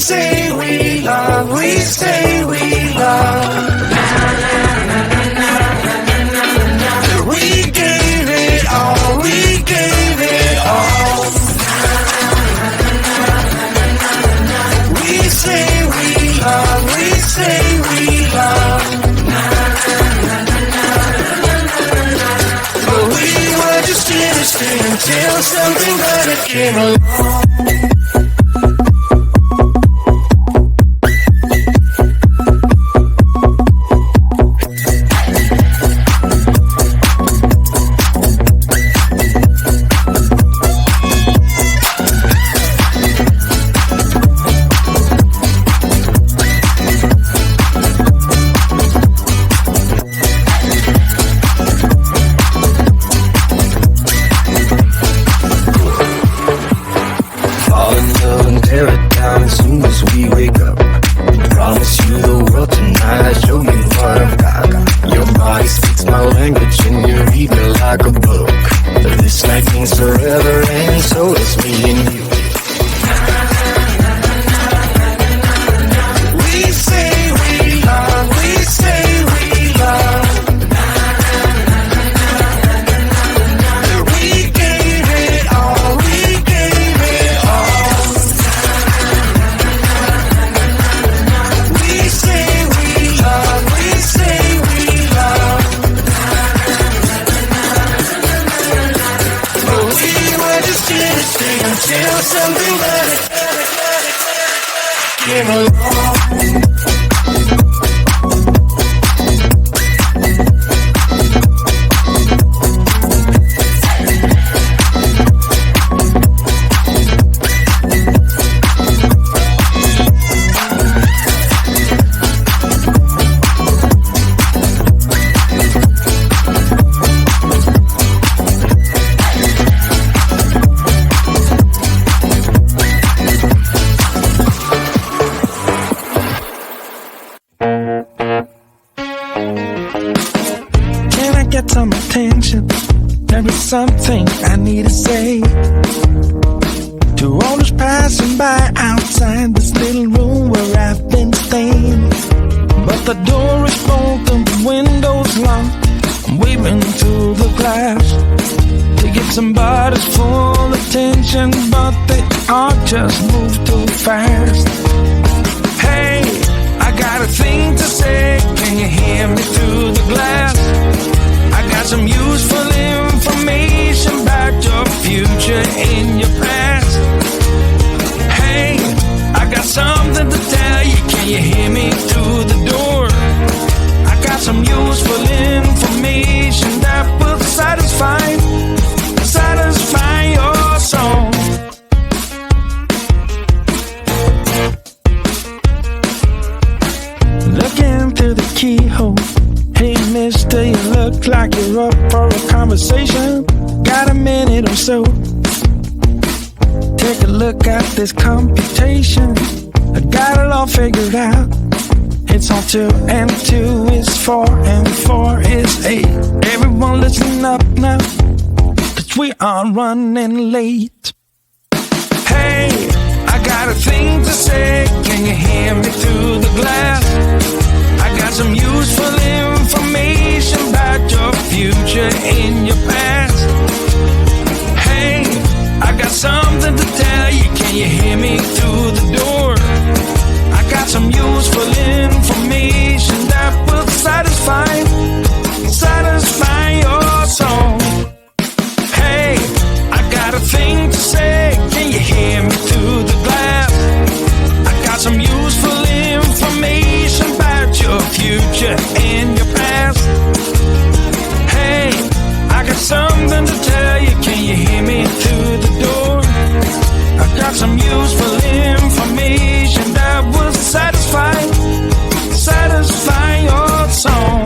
say we love, we say we love. We gave it all, we gave it all. We say we love, we say we love. But we were just innocent until something better came along. Something I need to say to all those passing by outside this little room where I've been staying. But the door is bolted, the window's locked. I'm waving through the glass to get somebody's full attention, but they all just move too fast. Hey, I got a thing to say, can you hear me through the glass? I got some useful information about your future and your past. Hey, I got something to tell you, can you hear me through the door? I got some useful information that will satisfy your soul. Looking through the keyhole. Hey mister, you look like you're up for a conversation. Got a minute or so? Take a look at this computation. I got it all figured out. It's all 2 and 2 is 4 and 4 is 8. Everyone listen up now, 'cause we are running late. Hey, I got a thing to say, can you hear me through the glass? I got some useful information about your future and your past. Hey, I got something to tell you, can you hear me through the door? I got some useful information that will satisfy your soul. Hey, I got a thing to say, can you hear me through the glass? I got some useful information about your future and your past. Hey, I got something to tell you, can you hear me through the door? I got some useful information that will satisfy your soul.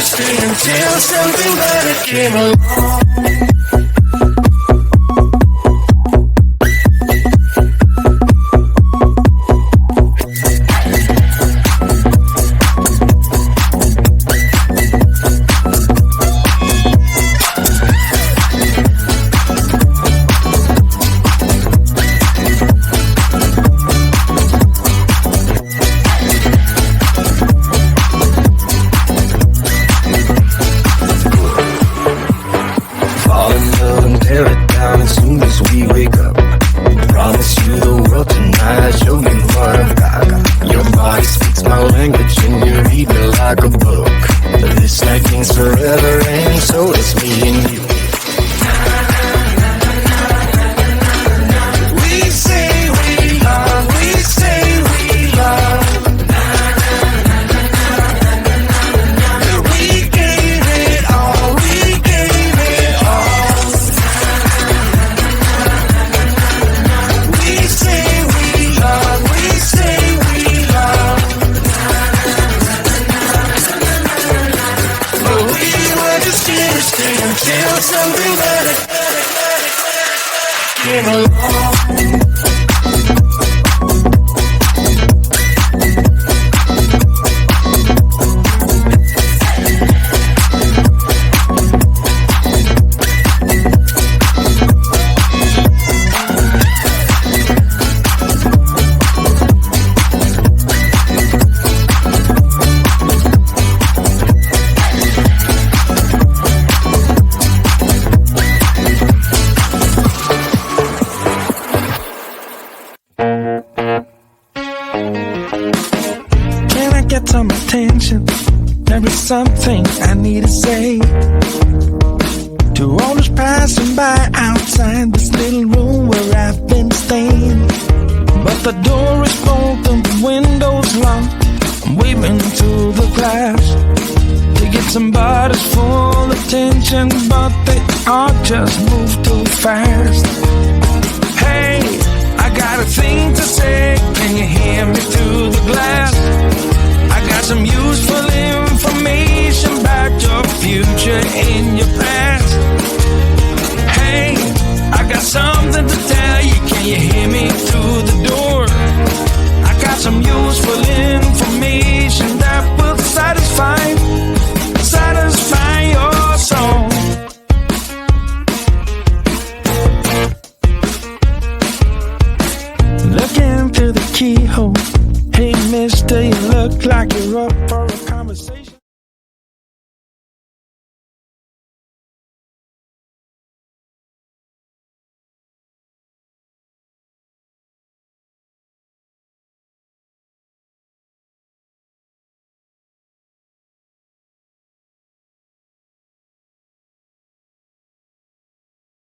stay until something better came along. Something I need to say to all those passing by outside this little room where I've been staying. But the door is open, the window's locked. I'm waving through the glass to get somebody's full attention, but they all just move too fast.